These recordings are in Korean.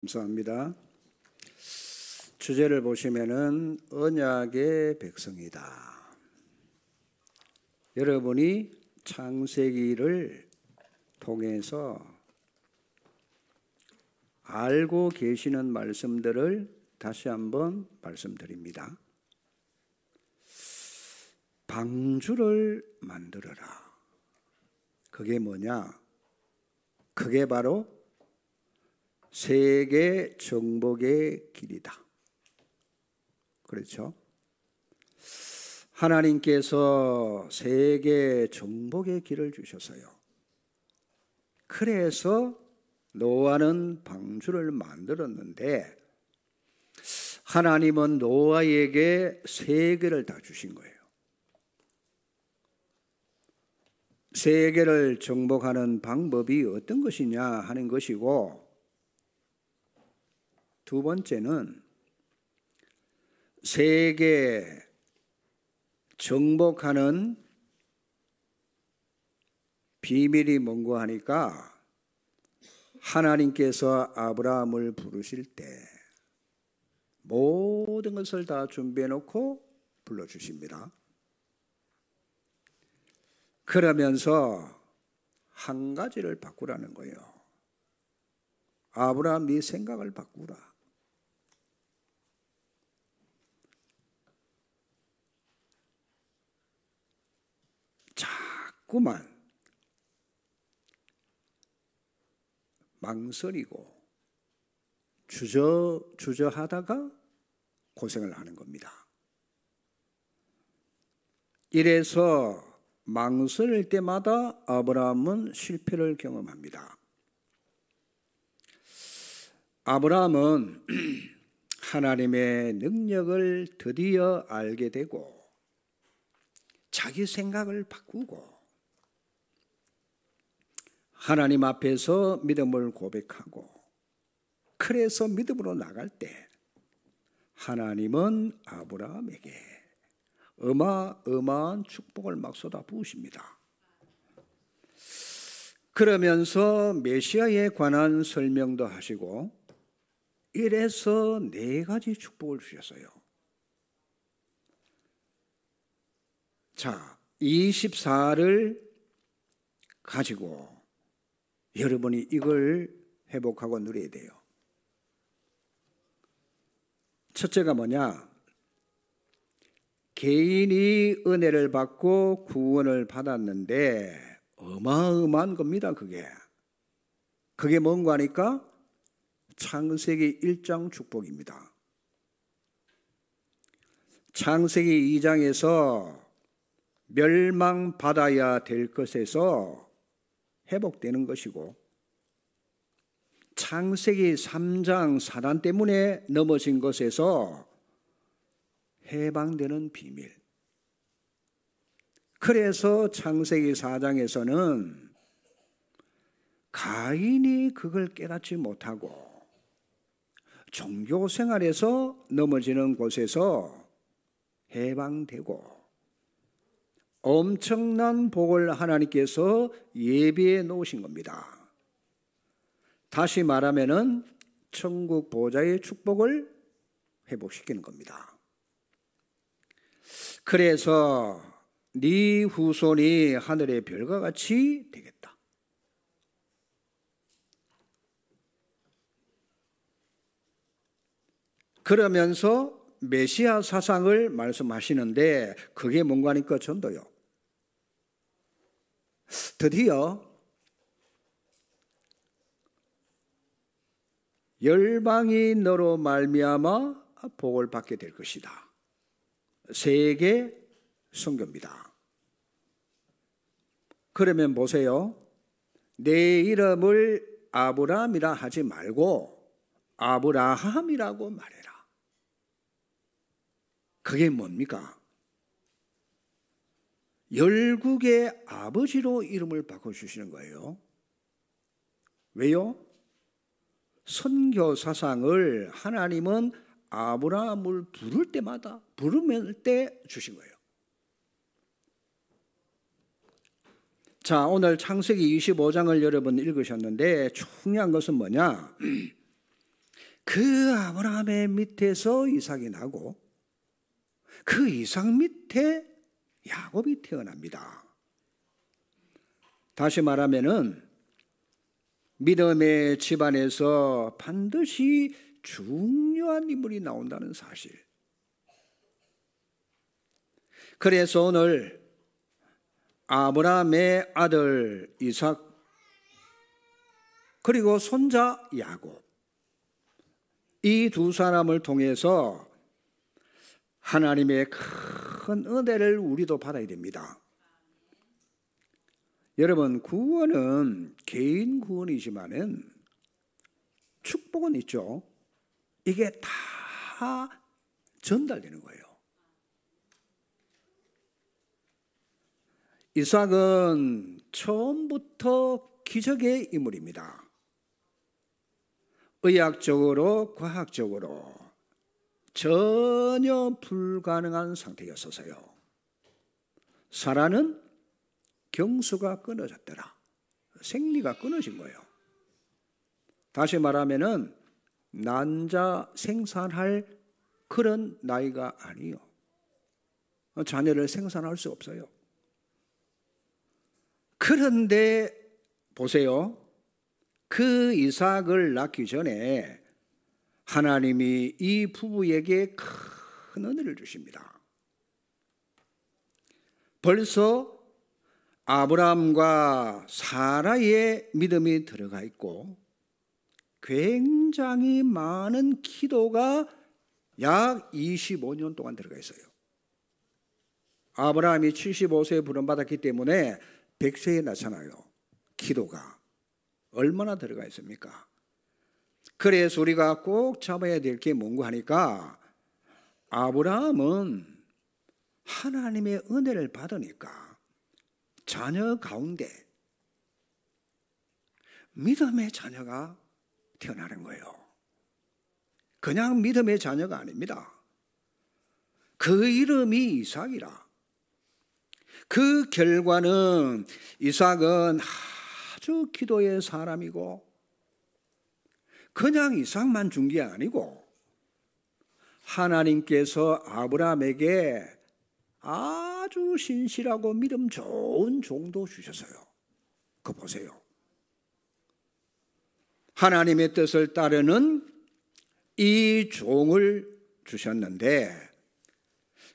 감사합니다. 주제를 보시면은 언약의 백성이다. 여러분이 창세기를 통해서 알고 계시는 말씀들을 다시 한번 말씀드립니다. 방주를 만들어라. 그게 뭐냐? 그게 바로 세계 정복의 길이다. 그렇죠? 하나님께서 세계 정복의 길을 주셨어요. 그래서 노아는 방주를 만들었는데 하나님은 노아에게 세계를 다 주신 거예요. 세계를 정복하는 방법이 어떤 것이냐 하는 것이고, 두 번째는 세계 정복하는 비밀이 뭔가 하니까 하나님께서 아브라함을 부르실 때 모든 것을 다 준비해 놓고 불러주십니다. 그러면서 한 가지를 바꾸라는 거예요. 아브라함, 네 생각을 바꾸라. 자꾸만 망설이고 주저하다가 고생을 하는 겁니다. 이래서 망설일 때마다 아브라함은 실패를 경험합니다. 아브라함은 하나님의 능력을 드디어 알게 되고 자기 생각을 바꾸고 하나님 앞에서 믿음을 고백하고, 그래서 믿음으로 나갈 때 하나님은 아브라함에게 어마어마한 축복을 막 쏟아 부으십니다. 그러면서 메시아에 관한 설명도 하시고, 이래서 4가지 축복을 주셨어요. 자, 24를 가지고 여러분이 이걸 회복하고 누려야 돼요. 첫째가 뭐냐? 개인이 은혜를 받고 구원을 받았는데 어마어마한 겁니다. 그게 뭔가 하니까 창세기 1장 축복입니다. 창세기 2장에서 멸망받아야 될 것에서 회복되는 것이고, 창세기 3장 사단 때문에 넘어진 것에서 해방되는 비밀. 그래서 창세기 4장에서는 가인이 그걸 깨닫지 못하고 종교 생활에서 넘어지는 곳에서 해방되고 엄청난 복을 하나님께서 예비해 놓으신 겁니다. 다시 말하면은 천국 보좌의 축복을 회복시키는 겁니다. 그래서 네 후손이 하늘의 별과 같이 되겠다. 그러면서 메시아 사상을 말씀하시는데 그게 뭔가 하니까 전도요. 드디어 열방이 너로 말미암아 복을 받게 될 것이다. 세계 선교입니다. 그러면 보세요. 내 이름을 아브라함이라 하지 말고 아브라함이라고 말해라. 그게 뭡니까? 열국의 아버지로 이름을 바꿔주시는 거예요. 왜요? 선교 사상을 하나님은 아브라함을 부를 때마다 부르면 때 주신 거예요. 자, 오늘 창세기 25장을 여러분 읽으셨는데 중요한 것은 뭐냐? 그 아브라함의 밑에서 이삭이 나고 그 이삭 밑에 야곱이 태어납니다. 다시 말하면은 믿음의 집안에서 반드시 중요한 인물이 나온다는 사실. 그래서 오늘 아브라함의 아들 이삭 그리고 손자 야곱 이 두 사람을 통해서 하나님의 큰 은혜를 우리도 받아야 됩니다. 여러분, 구원은 개인 구원이지만은 축복은 있죠. 이게 다 전달되는 거예요. 이삭은 처음부터 기적의 인물입니다. 의학적으로, 과학적으로 전혀 불가능한 상태였어서요. 사라는 경수가 끊어졌더라. 생리가 끊어진 거예요. 다시 말하면은 난자 생산할 그런 나이가 아니요. 자녀를 생산할 수 없어요. 그런데 보세요. 그 이삭을 낳기 전에 하나님이 이 부부에게 큰 은혜를 주십니다. 벌써 아브라함과 사라의 믿음이 들어가 있고 굉장히 많은 기도가 약 25년 동안 들어가 있어요. 아브라함이 75세에 부름받았기 때문에 100세에 나잖아요. 기도가 얼마나 들어가 있습니까? 그래서 우리가 꼭 잡아야 될 게 뭔가 하니까 아브라함은 하나님의 은혜를 받으니까 자녀 가운데 믿음의 자녀가 태어나는 거예요. 그냥 믿음의 자녀가 아닙니다. 그 이름이 이삭이라. 그 결과는 이삭은 아주 기도의 사람이고 그냥 이삭만 준 게 아니고 하나님께서 아브라함에게 아주 신실하고 믿음 좋은 종도 주셨어요. 그거 보세요. 하나님의 뜻을 따르는 이 종을 주셨는데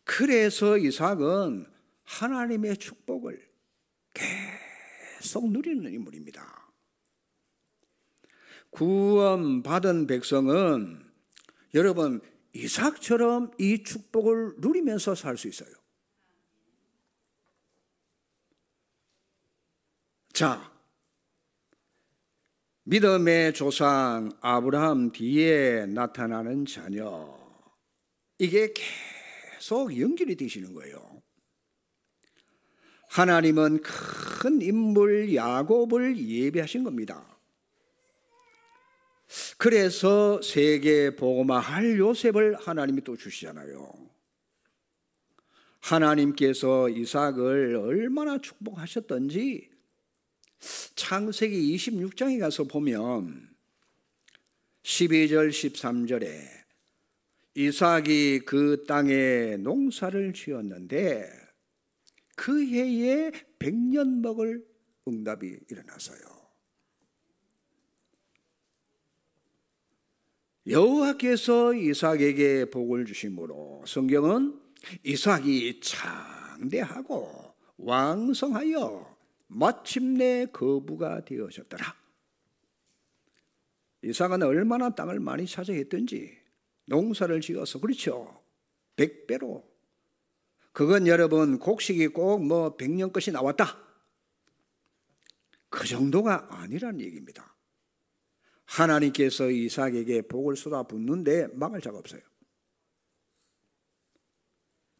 그래서 이삭은 하나님의 축복을 계속 누리는 인물입니다. 구원받은 백성은 여러분 이삭처럼 이 축복을 누리면서 살 수 있어요. 자, 믿음의 조상 아브라함 뒤에 나타나는 자녀, 이게 계속 연결이 되시는 거예요. 하나님은 큰 인물 야곱을 예비하신 겁니다. 그래서 세계 복음화할 요셉을 하나님이 또 주시잖아요. 하나님께서 이삭을 얼마나 축복하셨던지 창세기 26장에 가서 보면 12절 13절에 이삭이 그 땅에 농사를 지었는데 그 해에 100년 먹을 응답이 일어났어요. 여호와께서 이삭에게 복을 주심으로 성경은 이삭이 창대하고 왕성하여 마침내 거부가 되어졌더라. 이삭은 얼마나 땅을 많이 차지했던지 농사를 지어서 그렇죠. 100배로. 그건 여러분 곡식이 꼭 뭐 100년 것이 나왔다. 그 정도가 아니라는 얘기입니다. 하나님께서 이삭에게 복을 쏟아붓는데 막을 자가 없어요.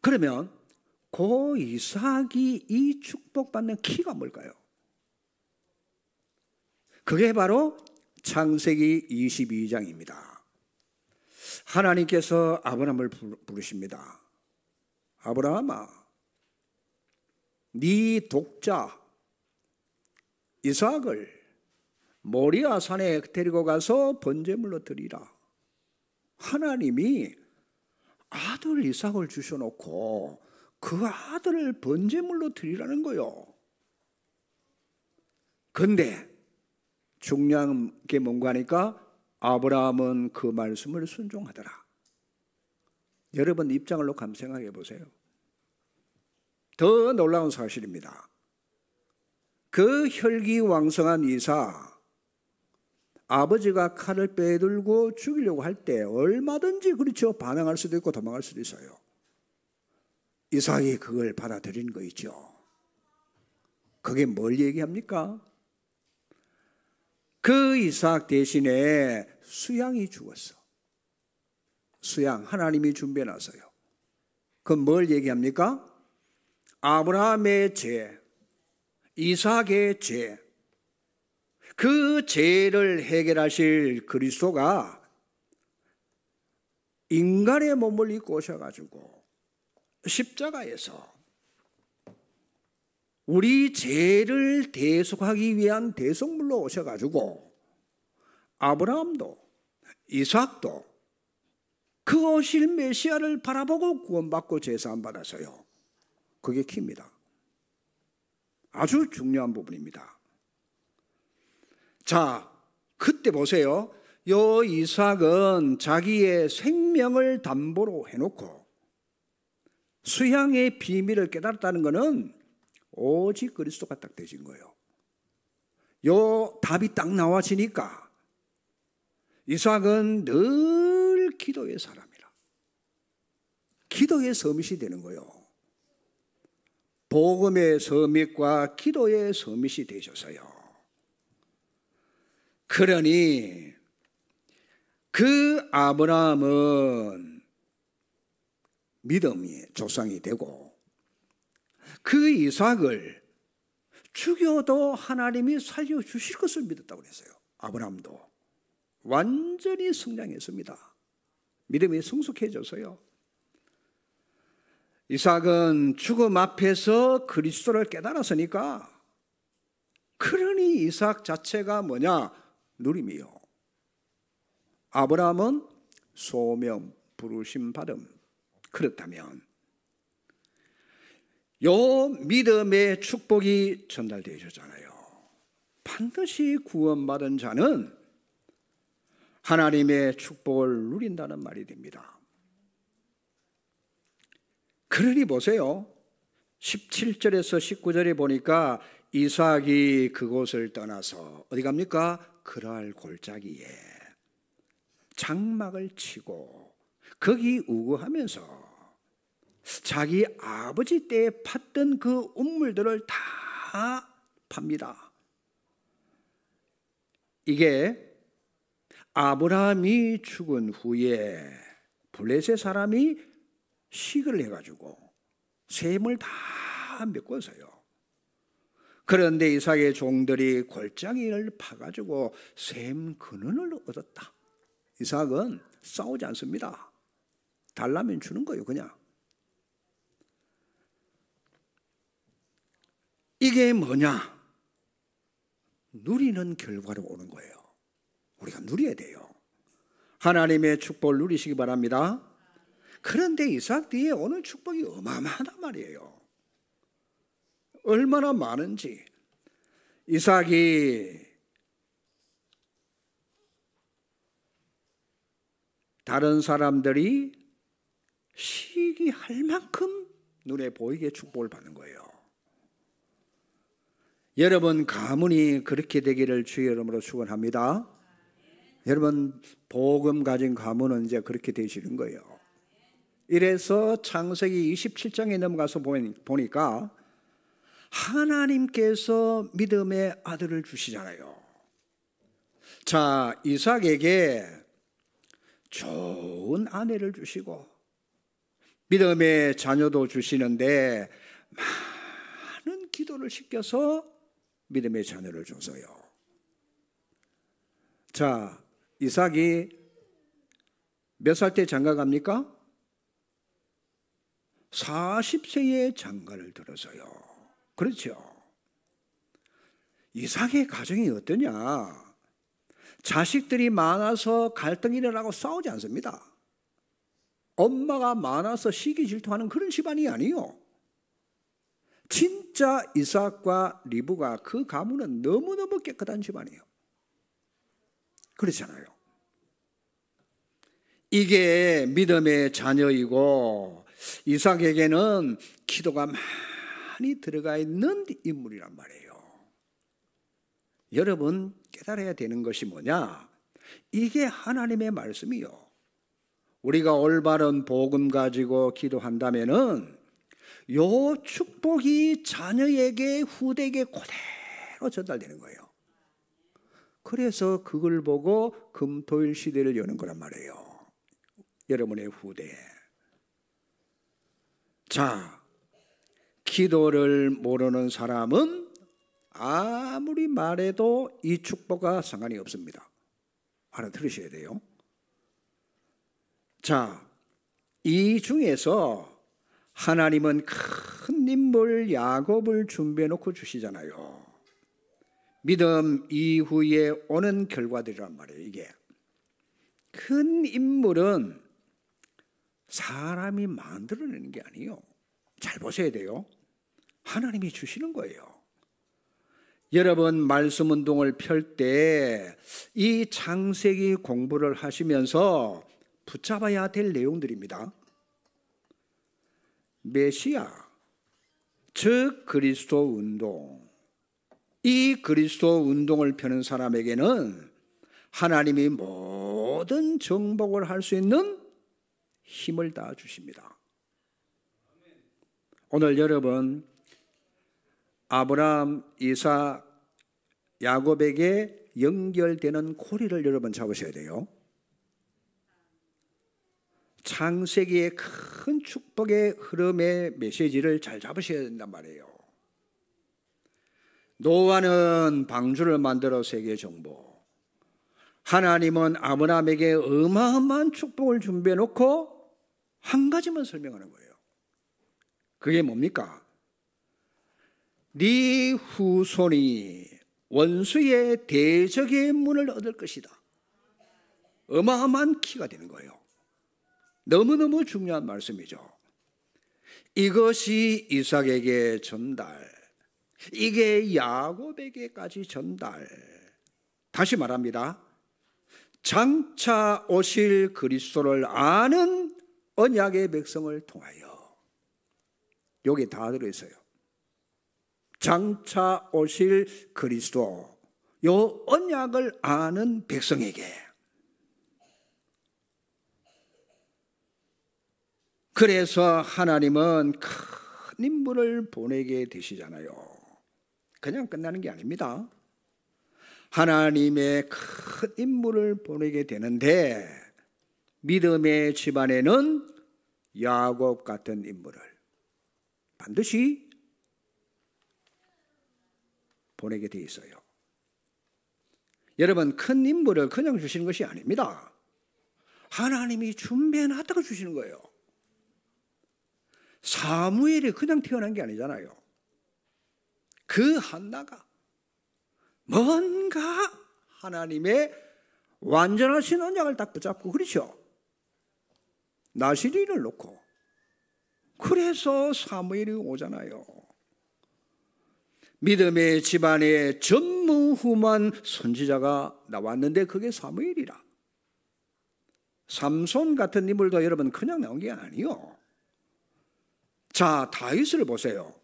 그러면 그 이삭이 이 축복받는 키가 뭘까요? 그게 바로 창세기 22장입니다. 하나님께서 아브라함을 부르십니다. 아브라함아, 네 독자 이삭을 모리아 산에 데리고 가서 번제물로 드리라. 하나님이 아들 이삭을 주셔놓고 그 아들을 번제물로 드리라는 거요. 근데 중요한 게 뭔가 하니까 아브라함은 그 말씀을 순종하더라. 여러분 입장을 놓고 한번 생각해 보세요. 더 놀라운 사실입니다. 그 혈기왕성한 이삭, 아버지가 칼을 빼들고 죽이려고 할 때 얼마든지 그렇죠. 반항할 수도 있고 도망갈 수도 있어요. 이삭이 그걸 받아들인 거 있죠. 그게 뭘 얘기합니까? 그 이삭 대신에 수양이 죽었어. 수양 하나님이 준비해놨어요. 그건 뭘 얘기합니까? 아브라함의 죄, 이삭의 죄, 그 죄를 해결하실 그리스도가 인간의 몸을 입고 오셔가지고 십자가에서 우리 죄를 대속하기 위한 대속물로 오셔가지고 아브라함도 이삭도 그 오실 메시아를 바라보고 구원받고 제사함 받았어요. 그게 키입니다. 아주 중요한 부분입니다. 자, 그때 보세요. 요 이삭은 자기의 생명을 담보로 해놓고 수양의 비밀을 깨달았다는 것은 오직 그리스도가 딱 되신 거예요. 요 답이 딱 나와지니까 이삭은 늘 기도의 사람이라. 기도의 서밋이 되는 거예요. 복음의 서밋과 기도의 서밋이 되셔서요. 그러니 그 아브라함은 믿음의 조상이 되고 그 이삭을 죽여도 하나님이 살려주실 것을 믿었다고 그랬어요. 아브라함도 완전히 성장했습니다. 믿음이 성숙해져서요. 이삭은 죽음 앞에서 그리스도를 깨달았으니까 그러니 이삭 자체가 뭐냐? 누림이요. 아브라함은 소명, 부르심 받음. 그렇다면 요 믿음의 축복이 전달되어졌잖아요. 반드시 구원받은 자는 하나님의 축복을 누린다는 말이 됩니다. 그러니 보세요. 17절에서 19절에 보니까 이삭이 그곳을 떠나서 어디 갑니까? 그랄 골짜기에 장막을 치고 거기 우거하면서 자기 아버지 때에 팠던 그 우물들을 다 팝니다. 이게 아브라함이 죽은 후에 블레셋 사람이 시기를 해가지고 셈을 다 메꿨어요. 그런데 이삭의 종들이 골짜기를 파가지고 셈 근원을 얻었다. 이삭은 싸우지 않습니다. 달라면 주는 거예요, 그냥. 이게 뭐냐? 누리는 결과로 오는 거예요. 우리가 누려야 돼요. 하나님의 축복을 누리시기 바랍니다. 그런데 이삭 뒤에 오는 축복이 어마어마하단 말이에요. 얼마나 많은지. 이삭이 다른 사람들이 시기할 만큼 눈에 보이게 축복을 받는 거예요. 여러분 가문이 그렇게 되기를 주의 이름으로 축원합니다. 여러분 복음 가진 가문은 이제 그렇게 되시는 거예요. 이래서 창세기 27장에 넘어가서 보니까 하나님께서 믿음의 아들을 주시잖아요. 자, 이삭에게 좋은 아내를 주시고 믿음의 자녀도 주시는데 많은 기도를 시켜서 믿음의 자녀를 줘서요. 자, 이삭이 몇 살 때 장가 갑니까? 40세에 장가를 들어서요. 그렇죠. 이삭의 가정이 어떠냐? 자식들이 많아서 갈등이 일어나고 싸우지 않습니다. 엄마가 많아서 시기 질투하는 그런 집안이 아니요. 진짜 이삭과 리브가 그 가문은 너무너무 깨끗한 집안이에요. 그렇잖아요. 이게 믿음의 자녀이고 이삭에게는 기도가 많이 들어가 있는 인물이란 말이에요. 여러분 깨달아야 되는 것이 뭐냐? 이게 하나님의 말씀이요. 우리가 올바른 복음 가지고 기도한다면은 요 축복이 자녀에게 후대에게 그대로 전달되는 거예요. 그래서 그걸 보고 금토일 시대를 여는 거란 말이에요. 여러분의 후대에. 자, 기도를 모르는 사람은 아무리 말해도 이 축복과 상관이 없습니다. 알아들으셔야 돼요. 자, 이 중에서 하나님은 큰 인물 야곱을 준비해 놓고 주시잖아요. 믿음 이후에 오는 결과들이란 말이에요. 이게 큰 인물은 사람이 만들어내는 게 아니에요. 잘 보셔야 돼요. 하나님이 주시는 거예요. 여러분 말씀 운동을 펼 때 이 창세기 공부를 하시면서 붙잡아야 될 내용들입니다. 메시아, 즉 그리스도 운동. 이 그리스도 운동을 펴는 사람에게는 하나님이 모든 정복을 할 수 있는 힘을 다 주십니다. 오늘 여러분 아브라함, 이삭, 야곱에게 연결되는 고리를 여러분 잡으셔야 돼요. 창세기의 큰 축복의 흐름의 메시지를 잘 잡으셔야 된단 말이에요. 노아는 방주를 만들어 세계 정복. 하나님은 아브라함에게 어마어마한 축복을 준비해 놓고 한 가지만 설명하는 거예요. 그게 뭡니까? 네 후손이 원수의 대적의 문을 얻을 것이다. 어마어마한 키가 되는 거예요. 너무너무 중요한 말씀이죠. 이것이 이삭에게 전달, 이게 야곱에게까지 전달. 다시 말합니다. 장차 오실 그리스도를 아는 언약의 백성을 통하여. 여기 다 들어있어요. 장차 오실 그리스도, 요 언약을 아는 백성에게. 그래서 하나님은 큰 인물을 보내게 되시잖아요. 그냥 끝나는 게 아닙니다. 하나님의 큰 인물을 보내게 되는데 믿음의 집안에는 야곱 같은 인물을 반드시 보내게 돼 있어요. 여러분 큰 인물을 그냥 주시는 것이 아닙니다. 하나님이 준비해 놨다가 주시는 거예요. 사무엘이 그냥 태어난 게 아니잖아요. 그 한나가 뭔가 하나님의 완전하신 언약을 딱 붙잡고, 그렇죠? 나시리를 놓고. 그래서 사무엘이 오잖아요. 믿음의 집안에 전무후무한 선지자가 나왔는데 그게 사무엘이라. 삼손 같은 인물도 여러분 그냥 나온 게 아니요. 자, 다윗을 보세요.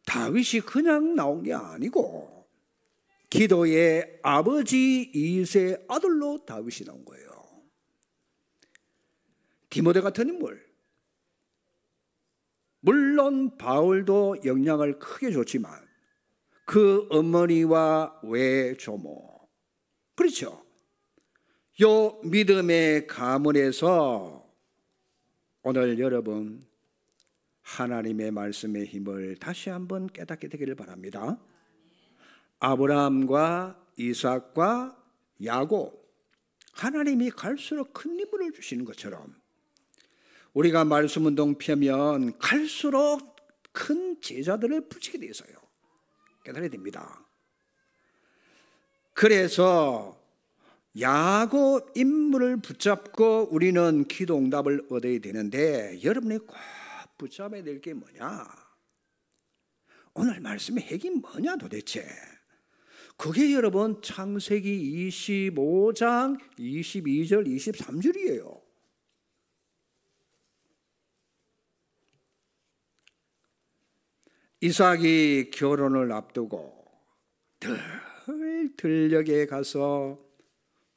다윗이 그냥 나온 게 아니고 기도의 아버지 이새의 아들로 다윗이 나온 거예요. 디모데 같은 인물, 물론 바울도 영향을 크게 줬지만 그 어머니와 외조모, 그렇죠? 요 믿음의 가문에서 오늘 여러분 하나님의 말씀의 힘을 다시 한번 깨닫게 되기를 바랍니다. 아브라함과 이삭과 야곱, 하나님이 갈수록 큰 인물을 주시는 것처럼 우리가 말씀 운동 펴면 갈수록 큰 제자들을 붙이게 돼 있어요. 깨달아야 됩니다. 그래서 야곱 인물을 붙잡고 우리는 기도 응답을 얻어야 되는데 여러분이 꼭 붙잡아야 될 게 뭐냐? 오늘 말씀의 핵이 뭐냐 도대체? 그게 여러분 창세기 25장 22절 23절이에요. 이삭이 결혼을 앞두고 들녘에 가서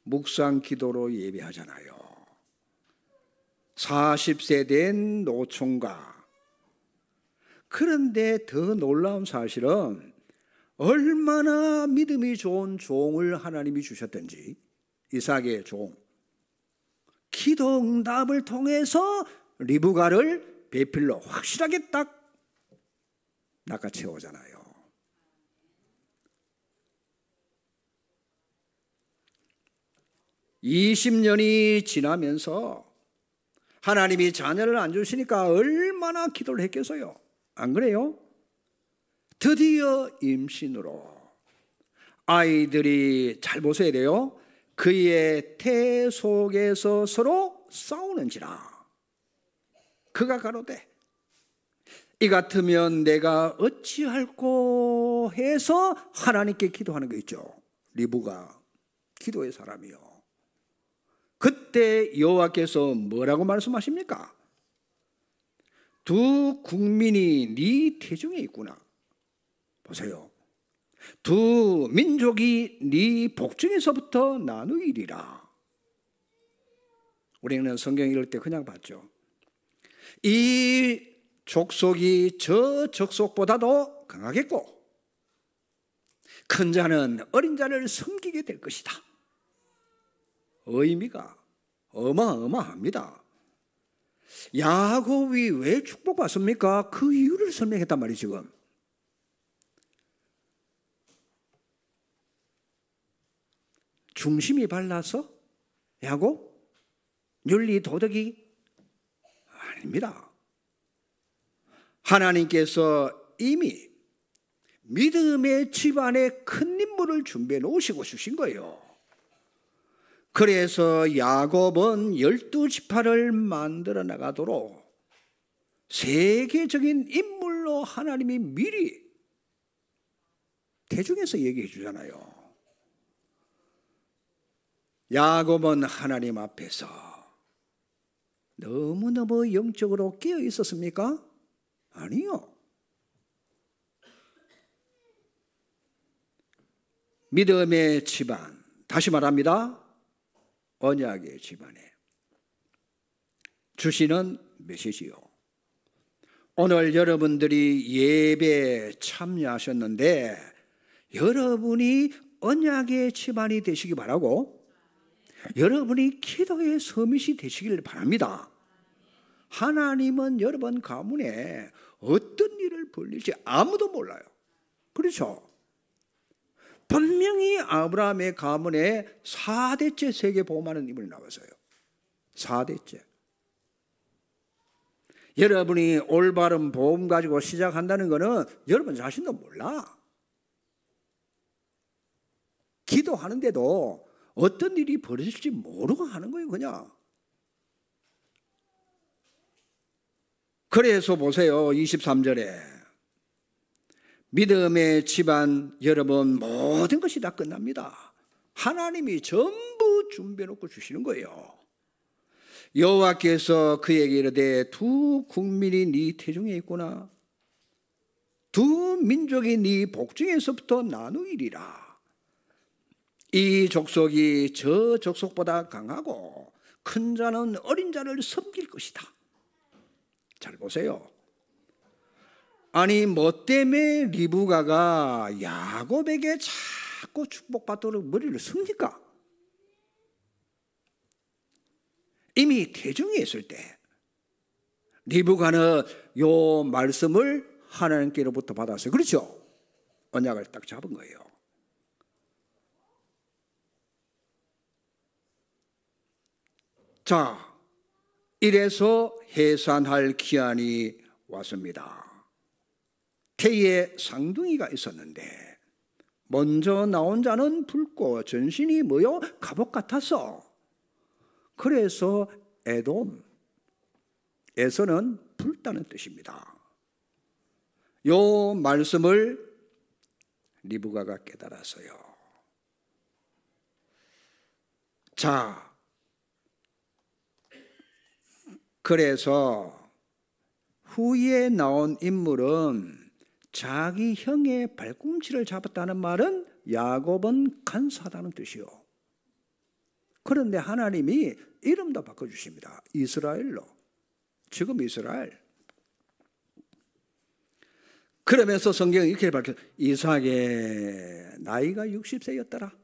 묵상 기도로 예배하잖아요. 40세 된 노총각. 그런데 더 놀라운 사실은 얼마나 믿음이 좋은 종을 하나님이 주셨던지, 이삭의 종, 기도 응답을 통해서 리브가를 배필로 확실하게 딱 낚아채우잖아요. (20년이) 지나면서 하나님이 자녀를 안 주시니까 얼마나 기도를 했겠어요? 안 그래요? 드디어 임신으로 아이들이, 잘 보셔야 돼요, 그의 태 속에서 서로 싸우는지라. 그가 가로되 이 같으면 내가 어찌할꼬 해서 하나님께 기도하는 거 있죠. 리브가 기도의 사람이요. 그때 여호와께서 뭐라고 말씀하십니까? 두 국민이 네 태중에 있구나. 보세요. 두 민족이 네 복중에서부터 나누이리라. 우리는 성경 읽을 때 그냥 봤죠. 이 족속이 저 족속보다도 강하겠고 큰 자는 어린 자를 섬기게 될 것이다. 의미가 어마어마합니다. 야곱이 왜 축복받습니까? 그 이유를 설명했단 말이에요. 지금 중심이 발라서 야곱? 윤리 도덕이? 아닙니다. 하나님께서 이미 믿음의 집안에 큰 인물을 준비해 놓으시고 주신 거예요. 그래서 야곱은 12지파를 만들어 나가도록 세계적인 인물로 하나님이 미리 대중에서 얘기해 주잖아요. 야곱은 하나님 앞에서 너무너무 영적으로 깨어 있었습니까? 아니요. 믿음의 집안, 다시 말합니다. 언약의 집안에 주시는 메시지요. 오늘 여러분들이 예배에 참여하셨는데 여러분이 언약의 집안이 되시기 바라고, 여러분이 기도의 서밋이 되시길 바랍니다. 하나님은 여러분 가문에 어떤 일을 벌릴지 아무도 몰라요. 그렇죠? 분명히 아브라함의 가문에 4대째 세계 복음하는 인물이 나왔어요. 4대째. 여러분이 올바른 복음 가지고 시작한다는 것은 여러분 자신도 몰라. 기도하는데도 어떤 일이 벌어질지 모르고 하는 거예요, 그냥. 그래서 보세요, 23절에 믿음의 집안, 여러분 모든 것이 다 끝납니다. 하나님이 전부 준비해 놓고 주시는 거예요. 여호와께서 그에게 이르되 두 국민이 네 태중에 있구나. 두 민족이 네 복중에서부터 나누이리라. 이 족속이 저 족속보다 강하고 큰 자는 어린 자를 섬길 것이다. 잘 보세요. 아니 뭐 때문에 리브가가 야곱에게 자꾸 축복받도록 머리를 씁니까? 이미 태중에 있을 때 리브가는 요 말씀을 하나님께로부터 받았어요. 그렇죠? 언약을 딱 잡은 거예요. 자, 이래서 해산할 기한이 왔습니다. 태에 쌍둥이가 있었는데 먼저 나온 자는 붉고 전신이 뭐요? 갑옷 같았어. 그래서 에돔에서는 붉다는 뜻입니다. 요 말씀을 리브가가 깨달았어요. 자, 그래서 후에 나온 인물은 자기 형의 발꿈치를 잡았다는 말은 야곱은 간사하다는 뜻이요. 그런데 하나님이 이름도 바꿔주십니다. 이스라엘로. 지금 이스라엘. 그러면서 성경이 이렇게 밝혀, 이삭의 나이가 60세였더라.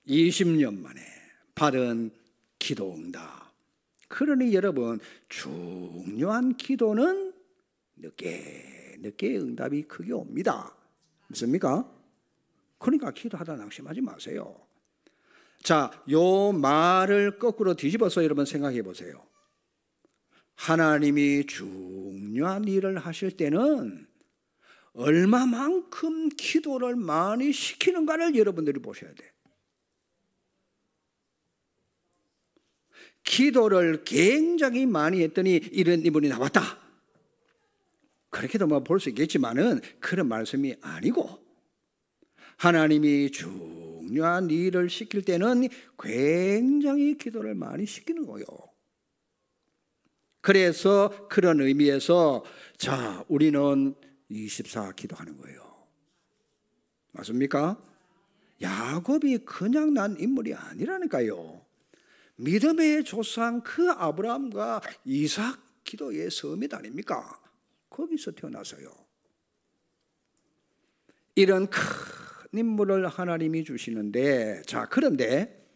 20년 만에 받은 기도응답. 그러니 여러분, 중요한 기도는 늦게 응답이 크게 옵니다. 믿습니까? 그러니까 기도하다 낙심하지 마세요. 자, 요 말을 거꾸로 뒤집어서 여러분 생각해 보세요. 하나님이 중요한 일을 하실 때는 얼마만큼 기도를 많이 시키는가를 여러분들이 보셔야 돼. 기도를 굉장히 많이 했더니 이런 이분이 나왔다. 그렇게도 뭐 볼 수 있겠지만은 그런 말씀이 아니고, 하나님이 중요한 일을 시킬 때는 굉장히 기도를 많이 시키는 거예요. 그래서 그런 의미에서 자, 우리는 24 기도하는 거예요. 맞습니까? 야곱이 그냥 난 인물이 아니라니까요. 믿음의 조상 그 아브라함과 이삭 기도의 섬이 아닙니까? 거기서 태어나서요. 이런 큰 인물을 하나님이 주시는데, 자, 그런데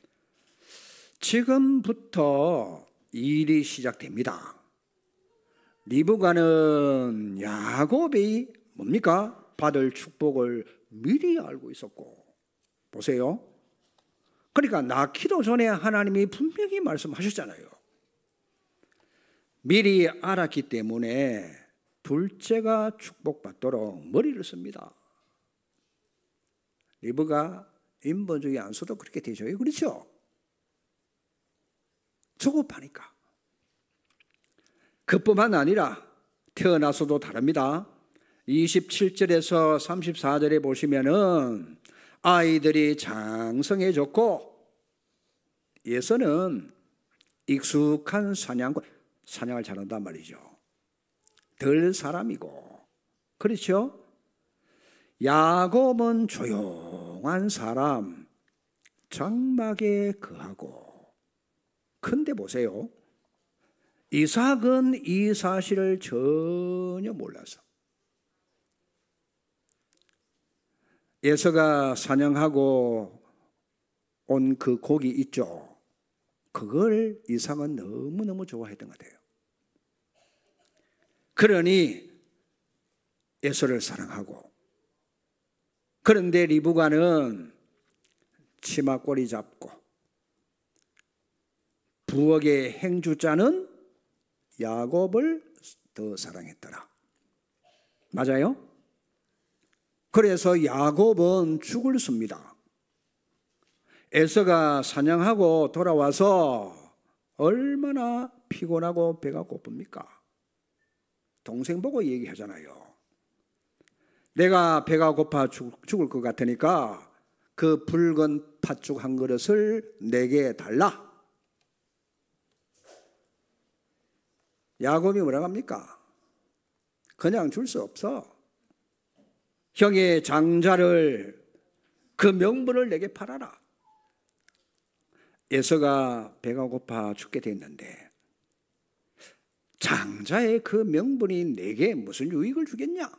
지금부터 일이 시작됩니다. 리브가는 야곱이 뭡니까? 받을 축복을 미리 알고 있었고, 보세요. 그러니까 낳기도 전에 하나님이 분명히 말씀하셨잖아요. 미리 알았기 때문에 둘째가 축복받도록 머리를 씁니다. 리브가 인본주의 안 써도 그렇게 되죠. 그렇죠? 조급하니까. 그뿐만 아니라 태어나서도 다릅니다. 27절에서 34절에 보시면은 아이들이 장성해졌고, 예서는 익숙한 사냥을 잘한단 말이죠. 덜 사람이고, 그렇죠? 야곱은 조용한 사람, 장막에 거하고. 근데 보세요. 이삭은 이 사실을 전혀 몰라서 에서가 사냥하고 온 그 고기 있죠. 그걸 이삭은 너무너무 좋아했던 것 같아요. 그러니 에서를 사랑하고, 그런데 리브가는 치마꼬리 잡고 부엌의 행주자는 야곱을 더 사랑했더라. 맞아요? 그래서 야곱은 죽을 씁니다. 에서가 사냥하고 돌아와서 얼마나 피곤하고 배가 고픕니까? 동생 보고 얘기하잖아요. 내가 배가 고파 죽을 것 같으니까 그 붉은 팥죽 한 그릇을 내게 달라. 야곱이 뭐라고 합니까? 그냥 줄 수 없어. 형의 장자를, 그 명분을 내게 팔아라. 에서가 배가 고파 죽게 됐는데 장자의 그 명분이 내게 무슨 유익을 주겠냐?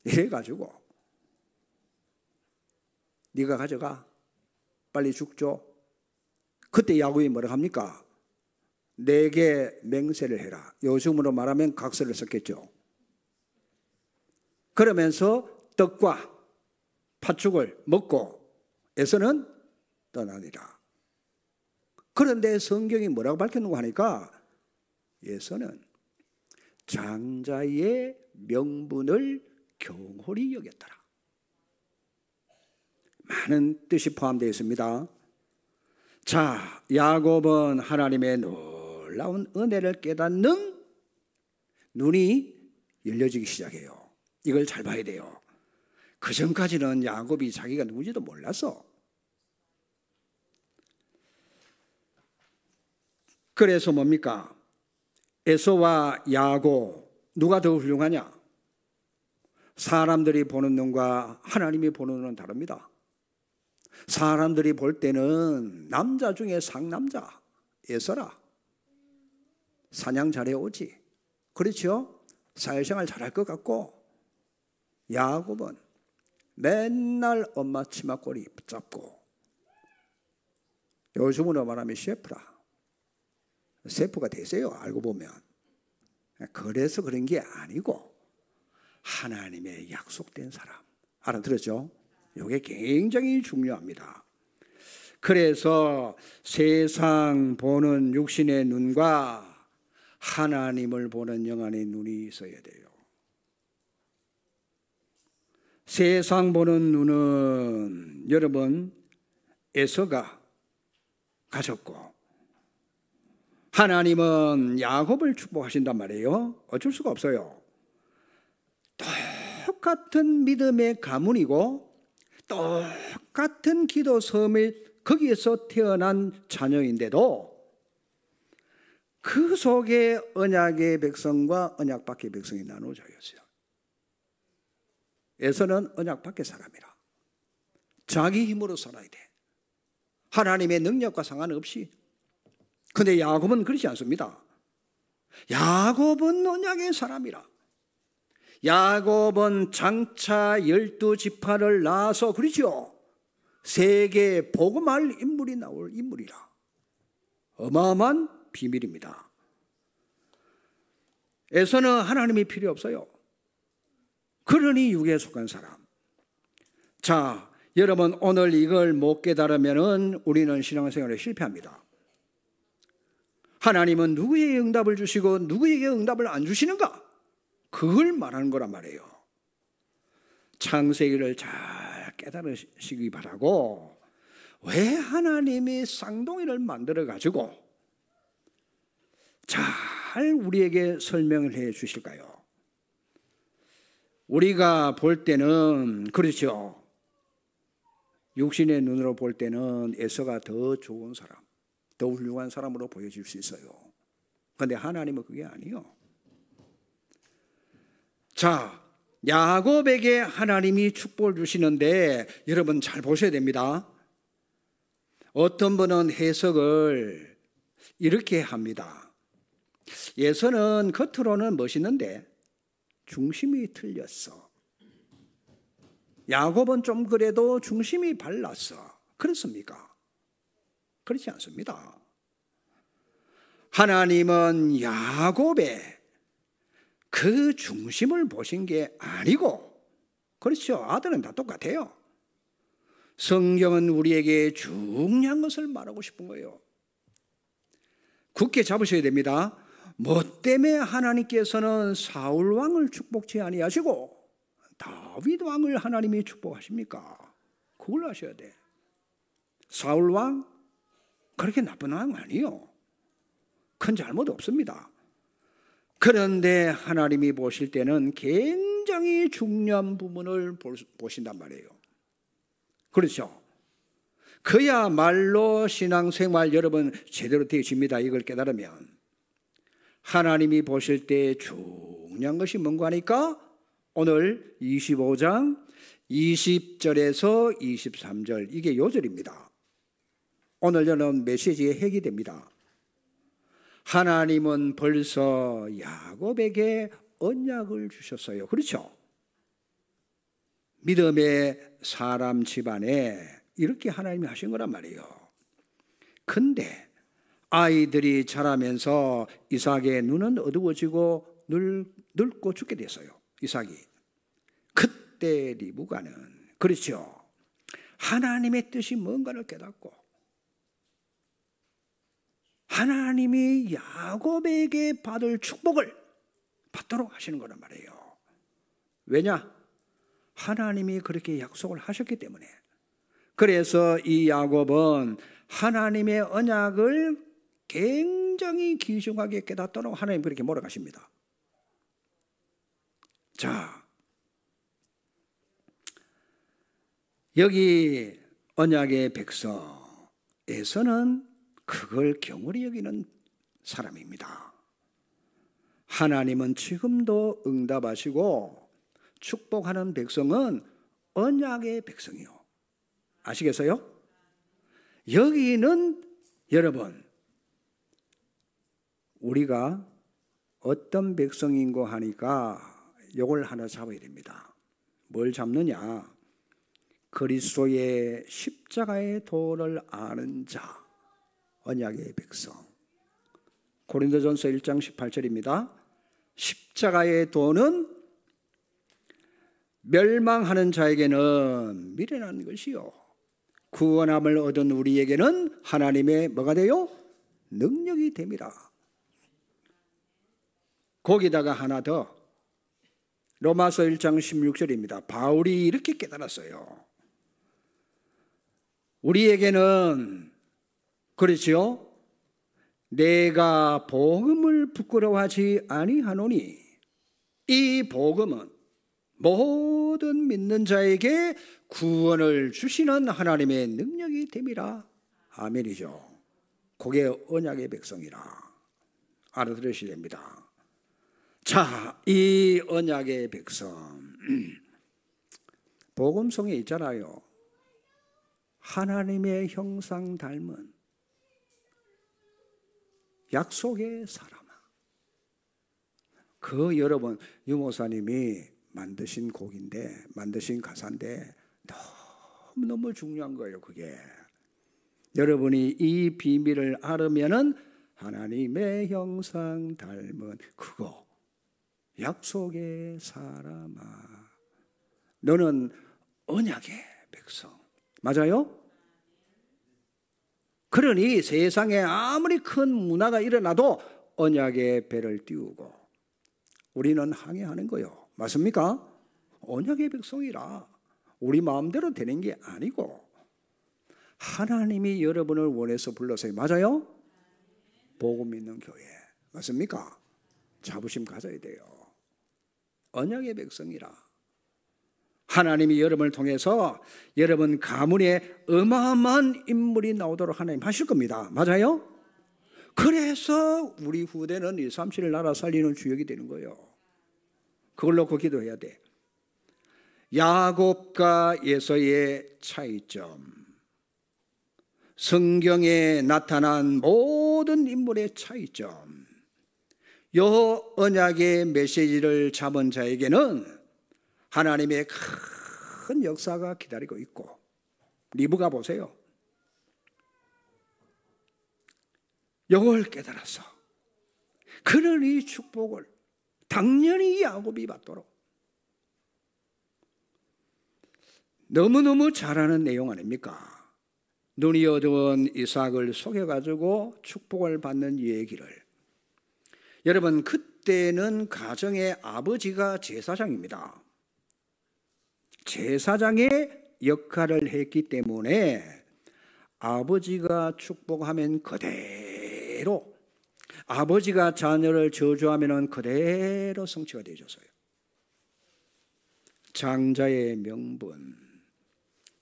이래가지고 네가 가져가, 빨리 죽죠. 그때 야곱이 뭐라고 합니까? 내게 맹세를 해라. 요즘으로 말하면 각서를 썼겠죠. 그러면서 떡과 팥죽을 먹고 에서는 떠나니라. 그런데 성경이 뭐라고 밝혔는가 하니까 에서는 장자의 명분을 경홀히 여겼더라. 많은 뜻이 포함되어 있습니다. 자, 야곱은 하나님의 놀라운 은혜를 깨닫는 눈이 열려지기 시작해요. 이걸 잘 봐야 돼요. 그 전까지는 야곱이 자기가 누군지도 몰랐어. 그래서 뭡니까? 에서와 야곱 누가 더 훌륭하냐? 사람들이 보는 눈과 하나님이 보는 눈은 다릅니다. 사람들이 볼 때는 남자 중에 상남자 에서라. 사냥 잘해오지. 그렇죠? 사회생활 잘할 것 같고, 야곱은 맨날 엄마 치마꼬리 붙잡고, 요즘으로 말하면 셰프라. 셰프가 되세요, 알고 보면. 그래서 그런 게 아니고 하나님의 약속된 사람. 알아들었죠? 이게 굉장히 중요합니다. 그래서 세상 보는 육신의 눈과 하나님을 보는 영안의 눈이 있어야 돼요. 세상 보는 눈은 여러분 에서가 가졌고, 하나님은 야곱을 축복하신단 말이에요. 어쩔 수가 없어요. 똑같은 믿음의 가문이고 똑같은 기도 섬을 거기에서 태어난 자녀인데도 그 속에 언약의 백성과 언약 밖의 백성이 나누어져 있어요. 에서는 언약 밖의 사람이라. 자기 힘으로 살아야 돼. 하나님의 능력과 상관없이. 근데 야곱은 그렇지 않습니다. 야곱은 언약의 사람이라. 야곱은 장차 12지파를 낳아서, 그렇죠? 세계 복음할 인물이 나올 인물이라. 어마어마한 비밀입니다. 에서는 하나님이 필요 없어요. 그러니 육에 속한 사람. 자, 여러분 오늘 이걸 못 깨달으면 우리는 신앙생활에 실패합니다. 하나님은 누구에게 응답을 주시고 누구에게 응답을 안 주시는가? 그걸 말하는 거란 말이에요. 창세기를 잘 깨달으시기 바라고, 왜 하나님이 쌍둥이를 만들어 가지고 잘 우리에게 설명을 해 주실까요? 우리가 볼 때는 그렇죠. 육신의 눈으로 볼 때는 에서가 더 좋은 사람, 더 훌륭한 사람으로 보여질 수 있어요. 그런데 하나님은 그게 아니에요. 자, 야곱에게 하나님이 축복을 주시는데 여러분 잘 보셔야 됩니다. 어떤 분은 해석을 이렇게 합니다. 에서는 겉으로는 멋있는데 중심이 틀렸어. 야곱은 좀 그래도 중심이 발랐어. 그렇습니까? 그렇지 않습니다. 하나님은 야곱의 그 중심을 보신 게 아니고, 그렇죠? 아들은 다 똑같아요. 성경은 우리에게 중요한 것을 말하고 싶은 거예요. 굳게 잡으셔야 됩니다. 뭐 때문에 하나님께서는 사울 왕을 축복치 아니하시고 다윗 왕을 하나님이 축복하십니까? 그걸 아셔야 돼. 사울 왕 그렇게 나쁜 왕 아니에요. 큰 잘못 없습니다. 그런데 하나님이 보실 때는 굉장히 중요한 부분을 보신단 말이에요. 그렇죠? 그야말로 신앙생활 여러분 제대로 되어집니다. 이걸 깨달으면. 하나님이 보실 때 중요한 것이 뭔가 하니까 오늘 25장 20절에서 23절, 이게 요절입니다. 오늘 저는 메시지의 핵이 됩니다. 하나님은 벌써 야곱에게 언약을 주셨어요. 그렇죠? 믿음의 사람 집안에 이렇게 하나님이 하신 거란 말이에요. 근데 아이들이 자라면서 이삭의 눈은 어두워지고 늙고 죽게 됐어요. 이삭이. 그때 리브가는, 그렇죠, 하나님의 뜻이 뭔가를 깨닫고 하나님이 야곱에게 받을 축복을 받도록 하시는 거란 말이에요. 왜냐? 하나님이 그렇게 약속을 하셨기 때문에. 그래서 이 야곱은 하나님의 언약을 굉장히 귀중하게 깨닫도록 하나님 그렇게 몰아가십니다. 자, 여기 언약의 백성에서는 그걸 경홀히 여기는 사람입니다. 하나님은 지금도 응답하시고 축복하는 백성은 언약의 백성이요. 아시겠어요? 여기는 여러분, 우리가 어떤 백성인고 하니까 이걸 하나 잡아야 됩니다. 뭘 잡느냐? 그리스도의 십자가의 도를 아는 자, 언약의 백성. 고린도전서 1장 18절입니다. 십자가의 도는 멸망하는 자에게는 미련한 것이요 구원함을 얻은 우리에게는 하나님의 뭐가 돼요? 능력이 됨이라. 거기다가 하나 더, 로마서 1장 16절입니다. 바울이 이렇게 깨달았어요. 우리에게는 그렇지요? 내가 복음을 부끄러워하지 아니하노니 이 복음은 모든 믿는 자에게 구원을 주시는 하나님의 능력이 됨이라. 아멘이죠. 그게 언약의 백성이라 알아들으셔야 됩니다. 자, 이 언약의 백성 복음성에 있잖아요. 하나님의 형상 닮은 약속의 사람아. 그 여러분 유목사님이 만드신 곡인데, 만드신 가사인데 너무너무 중요한 거예요. 그게 여러분이 이 비밀을 알으면은 하나님의 형상 닮은 그거, 약속의 사람아, 너는 언약의 백성. 맞아요? 그러니 세상에 아무리 큰 문화가 일어나도 언약의 배를 띄우고 우리는 항해하는 거요. 맞습니까? 언약의 백성이라 우리 마음대로 되는 게 아니고 하나님이 여러분을 원해서 불러서요. 맞아요? 복음 있는 교회. 맞습니까? 자부심 가져야 돼요. 언약의 백성이라. 하나님이 여러분을 통해서 여러분 가문에 어마어마한 인물이 나오도록 하나님 하실 겁니다. 맞아요? 그래서 우리 후대는 137 나라 살리는 주역이 되는 거예요. 그걸 놓고 기도해야 돼. 야곱과 에서의 차이점, 성경에 나타난 모든 인물의 차이점, 요 언약의 메시지를 잡은 자에게는 하나님의 큰 역사가 기다리고 있고, 리브가 보세요. 이걸 깨달아서 그는 이 축복을 당연히 야곱이 받도록 너무너무 잘하는 내용 아닙니까? 눈이 어두운 이삭을 속여가지고 축복을 받는 얘기를. 여러분, 그때는 가정의 아버지가 제사장입니다. 제사장의 역할을 했기 때문에 아버지가 축복하면 그대로, 아버지가 자녀를 저주하면 그대로 성취가 되어졌어요. 장자의 명분,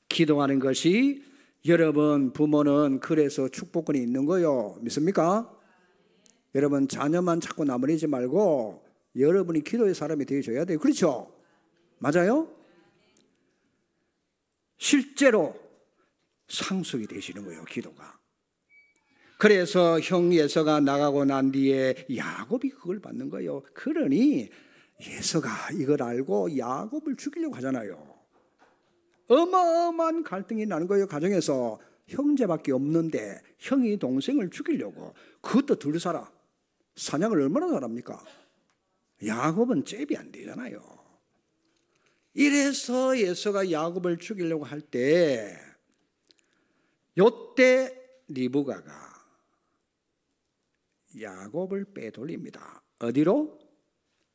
기도하는 것이, 여러분 부모는 그래서 축복권이 있는 거요. 믿습니까? 여러분 자녀만 자꾸 나무리지 말고 여러분이 기도의 사람이 되어줘야 돼요. 그렇죠? 맞아요? 실제로 상속이 되시는 거예요, 기도가. 그래서 형 예서가 나가고 난 뒤에 야곱이 그걸 받는 거예요. 그러니 예서가 이걸 알고 야곱을 죽이려고 하잖아요. 어마어마한 갈등이 나는 거예요. 가정에서 형제밖에 없는데 형이 동생을 죽이려고. 그것도 둘 살아. 사냥을 얼마나 잘합니까? 야곱은 잽이 안 되잖아요. 이래서 예서가 야곱을 죽이려고 할 때, 요때 리브가가 야곱을 빼돌립니다. 어디로?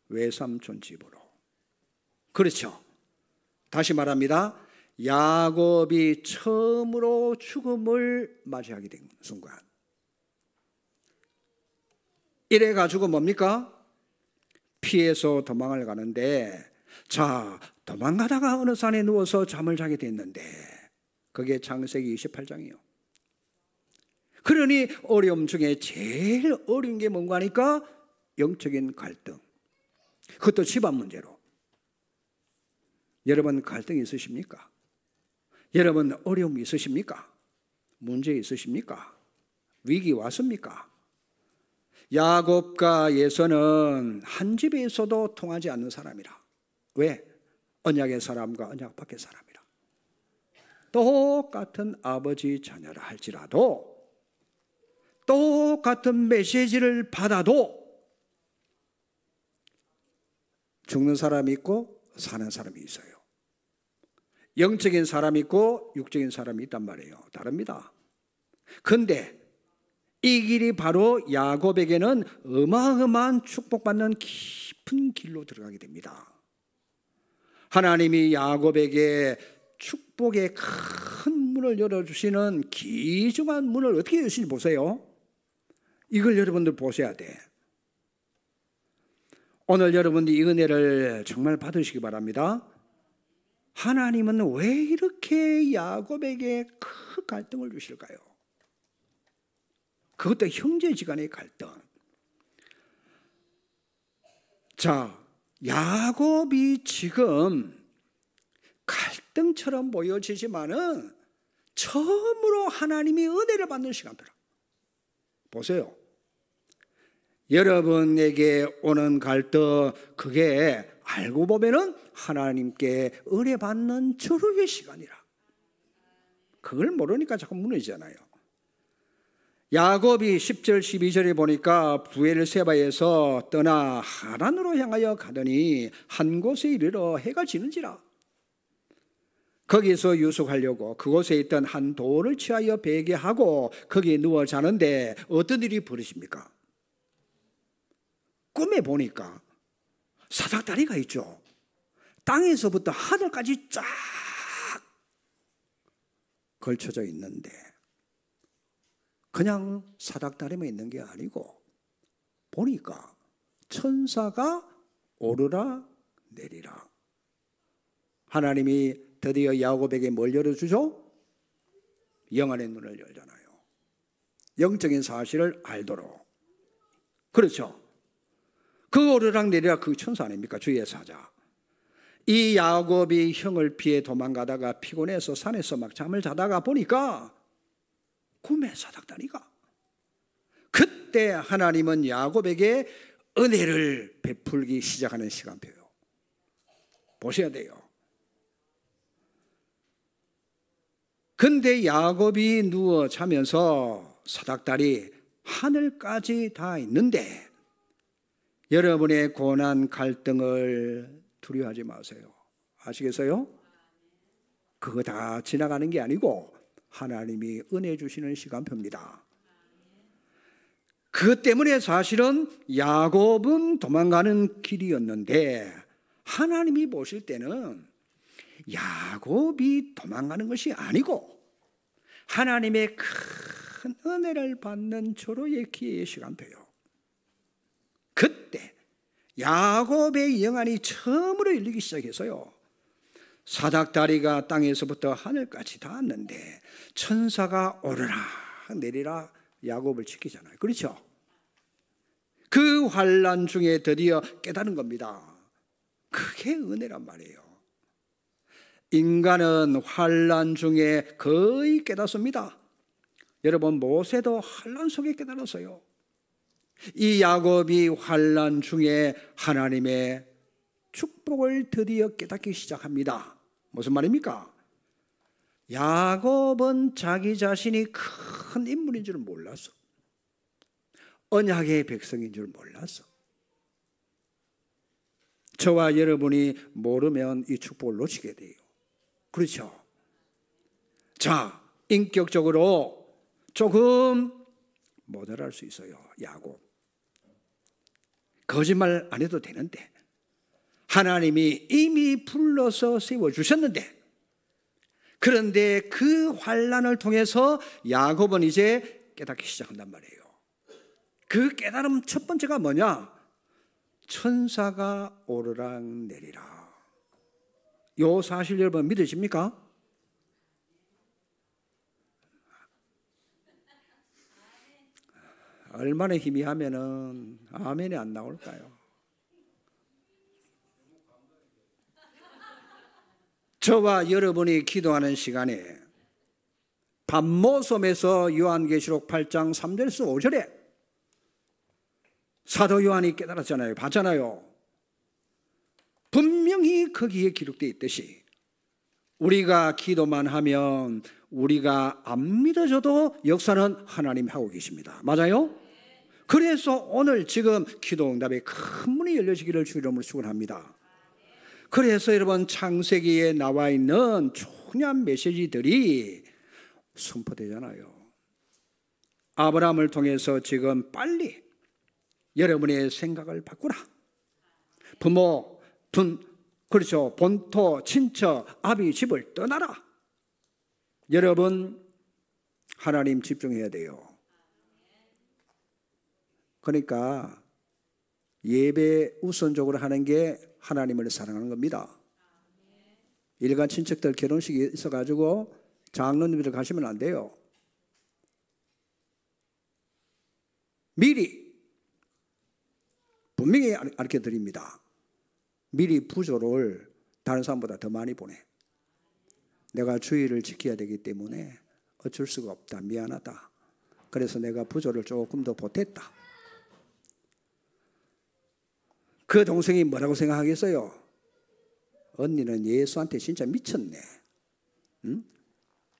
외삼촌 집으로. 그렇죠. 다시 말합니다. 야곱이 처음으로 죽음을 맞이하게 된 순간, 이래 가지고 뭡니까? 피해서 도망을 가는데, 자, 도망가다가 어느 산에 누워서 잠을 자게 됐는데, 그게 창세기 28장이요. 그러니 어려움 중에 제일 어려운 게 뭔가 하니까 영적인 갈등. 그것도 집안 문제로. 여러분 갈등이 있으십니까? 여러분 어려움이 있으십니까? 문제 있으십니까? 위기 왔습니까? 야곱과 에서는 한 집에 있어도 통하지 않는 사람이라. 왜? 언약의 사람과 언약 밖의 사람이라. 똑같은 아버지 자녀라 할지라도, 똑같은 메시지를 받아도 죽는 사람이 있고 사는 사람이 있어요. 영적인 사람이 있고 육적인 사람이 있단 말이에요. 다릅니다. 그런데 이 길이 바로 야곱에게는 어마어마한 축복받는 깊은 길로 들어가게 됩니다. 하나님이 야곱에게 축복의 큰 문을 열어주시는 귀중한 문을 어떻게 여시는지 보세요. 이걸 여러분들 보셔야 돼. 오늘 여러분들이 이 은혜를 정말 받으시기 바랍니다. 하나님은 왜 이렇게 야곱에게 큰 갈등을 주실까요? 그것도 형제지간의 갈등. 자, 야곱이 지금 갈등처럼 보여지지만은 처음으로 하나님이 은혜를 받는 시간들. 보세요. 여러분에게 오는 갈등, 그게 알고 보면은 하나님께 은혜 받는 절호의 시간이라. 그걸 모르니까 자꾸 무너지잖아요. 야곱이 10절 12절에 보니까 부엘세바에서 떠나 하란으로 향하여 가더니 한 곳에 이르러 해가 지는지라. 거기서 유숙하려고 그곳에 있던 한 돌을 취하여 베개하고 거기에 누워 자는데 어떤 일이 벌어집니까? 꿈에 보니까 사닥다리가 있죠. 땅에서부터 하늘까지 쫙 걸쳐져 있는데, 그냥 사닥다리만 있는 게 아니고 보니까 천사가 오르락 내리락. 하나님이 드디어 야곱에게 뭘 열어주죠? 영안의 눈을 열잖아요. 영적인 사실을 알도록. 그렇죠. 그 오르락 내리락 그 천사 아닙니까? 주의 사자. 이 야곱이 형을 피해 도망가다가 피곤해서 산에서 막 잠을 자다가 보니까 꿈에 사닥다리가. 그때 하나님은 야곱에게 은혜를 베풀기 시작하는 시간표예요. 보셔야 돼요. 근데 야곱이 누워 자면서 사닥다리 하늘까지 다 있는데, 여러분의 고난 갈등을 두려워하지 마세요. 아시겠어요? 그거 다 지나가는 게 아니고 하나님이 은혜 주시는 시간표입니다. 그것 때문에 사실은 야곱은 도망가는 길이었는데, 하나님이 보실 때는 야곱이 도망가는 것이 아니고 하나님의 큰 은혜를 받는 절호의 기회의 시간표예요. 그때 야곱의 영안이 처음으로 열리기 시작해서요, 사닥다리가 땅에서부터 하늘까지 닿았는데 천사가 오르락 내리락 야곱을 지키잖아요. 그렇죠? 그 환난 중에 드디어 깨달은 겁니다. 그게 은혜란 말이에요. 인간은 환난 중에 거의 깨닫습니다. 여러분, 모세도 환난 속에 깨달았어요. 이 야곱이 환난 중에 하나님의 축복을 드디어 깨닫기 시작합니다. 무슨 말입니까? 야곱은 자기 자신이 큰 인물인 줄 몰랐어. 언약의 백성인 줄 몰랐어. 저와 여러분이 모르면 이 축복을 놓치게 돼요. 그렇죠? 자, 인격적으로 조금 모자랄 수 있어요. 야곱. 거짓말 안 해도 되는데, 하나님이 이미 불러서 세워주셨는데 그런데 그 환난을 통해서 야곱은 이제 깨닫기 시작한단 말이에요. 그 깨달음 첫 번째가 뭐냐? 천사가 오르락 내리라. 요 사실 여러분 믿으십니까? 얼마나 희미하면은 아멘이 안 나올까요? 저와 여러분이 기도하는 시간에 밤모섬에서 요한계시록 8장 3절에서 5절에 사도 요한이 깨달았잖아요. 봤잖아요. 분명히 거기에 기록되어 있듯이 우리가 기도만 하면 우리가 안 믿어져도 역사는 하나님이 하고 계십니다. 맞아요? 그래서 오늘 지금 기도 응답에 큰 문이 열려지기를 주 이름으로 축원합니다. 그래서 여러분 창세기에 나와 있는 중요한 메시지들이 선포되잖아요. 아브라함을 통해서 지금 빨리 여러분의 생각을 바꾸라. 부모, 그렇죠. 본토, 친척, 아비 집을 떠나라. 여러분 하나님 집중해야 돼요. 그러니까 예배 우선적으로 하는 게 하나님을 사랑하는 겁니다. 일간 친척들 결혼식이 있어가지고 장로님들 가시면 안 돼요. 미리 분명히 가르쳐 드립니다. 미리 부조를 다른 사람보다 더 많이 보내. 내가 주의를 지켜야 되기 때문에 어쩔 수가 없다. 미안하다. 그래서 내가 부조를 조금 더 보탰다. 그 동생이 뭐라고 생각하겠어요? 언니는 예수한테 진짜 미쳤네. 응?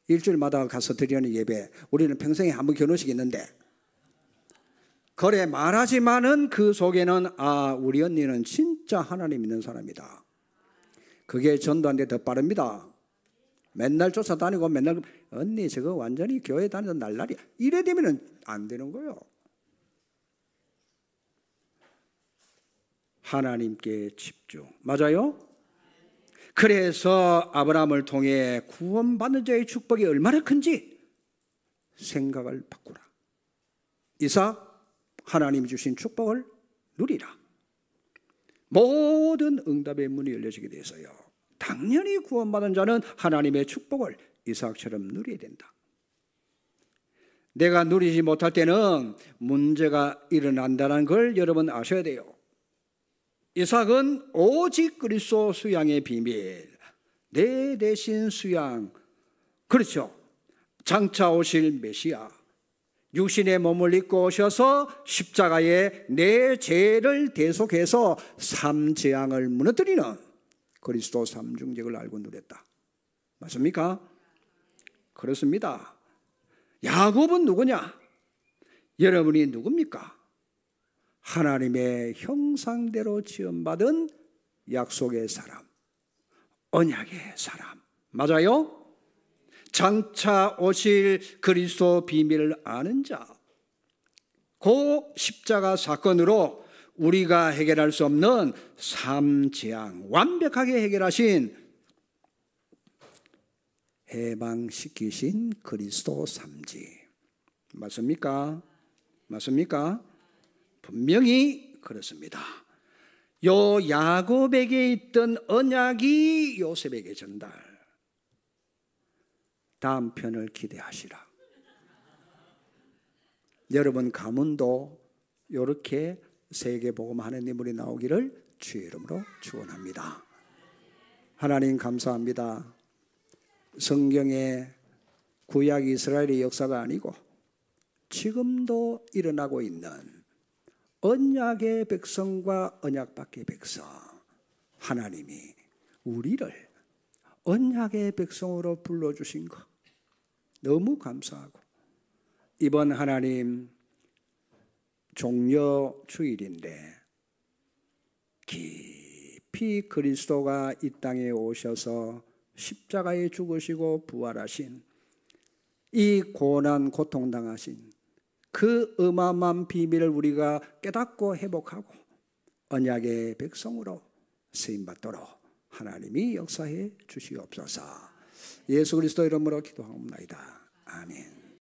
일주일마다 가서 드리는 예배, 우리는 평생에 한 번 결혼식이 있는데, 그래 말하지만은 그 속에는 우리 언니는 진짜 하나님 믿는 사람이다. 그게 전도하는데 더 빠릅니다. 맨날 쫓아다니고 맨날 언니 저거 완전히 교회 다니던 날라리 이래 되면은 안 되는 거예요. 하나님께 집중. 맞아요? 그래서 아브라함을 통해 구원받는 자의 축복이 얼마나 큰지 생각을 바꾸라. 이삭 하나님이 주신 축복을 누리라. 모든 응답의 문이 열려지게 돼서요. 당연히 구원받은 자는 하나님의 축복을 이삭처럼 누려야 된다. 내가 누리지 못할 때는 문제가 일어난다는 걸 여러분 아셔야 돼요. 이삭은 오직 그리스도 수양의 비밀, 내 대신 수양, 그렇죠. 장차 오실 메시아, 육신의 몸을 입고 오셔서 십자가에 내 죄를 대속해서 삼재앙을 무너뜨리는 그리스도 삼중직을 알고 누렸다. 맞습니까? 그렇습니다. 야곱은 누구냐? 여러분이 누굽니까? 하나님의 형상대로 지음받은 약속의 사람, 언약의 사람. 맞아요? 장차 오실 그리스도 비밀을 아는 자. 그 십자가 사건으로 우리가 해결할 수 없는 삼재앙 완벽하게 해결하신, 해방시키신 그리스도 삼지. 맞습니까? 맞습니까? 분명히 그렇습니다. 요 야곱에게 있던 언약이 요셉에게 전달. 다음 편을 기대하시라. 여러분 가문도 이렇게 세계복음하는 인물이 나오기를 주의 이름으로 축원합니다. 하나님 감사합니다. 성경의 구약 이스라엘의 역사가 아니고 지금도 일어나고 있는 언약의 백성과 언약 밖의 백성, 하나님이 우리를 언약의 백성으로 불러주신 것 너무 감사하고, 이번 하나님 종려 주일인데 깊이 그리스도가 이 땅에 오셔서 십자가에 죽으시고 부활하신, 이 고난 고통당하신 그 어마어마한 비밀을 우리가 깨닫고 회복하고 언약의 백성으로 쓰임받도록 하나님이 역사해 주시옵소서. 예수 그리스도 이름으로 기도하옵나이다. 아멘.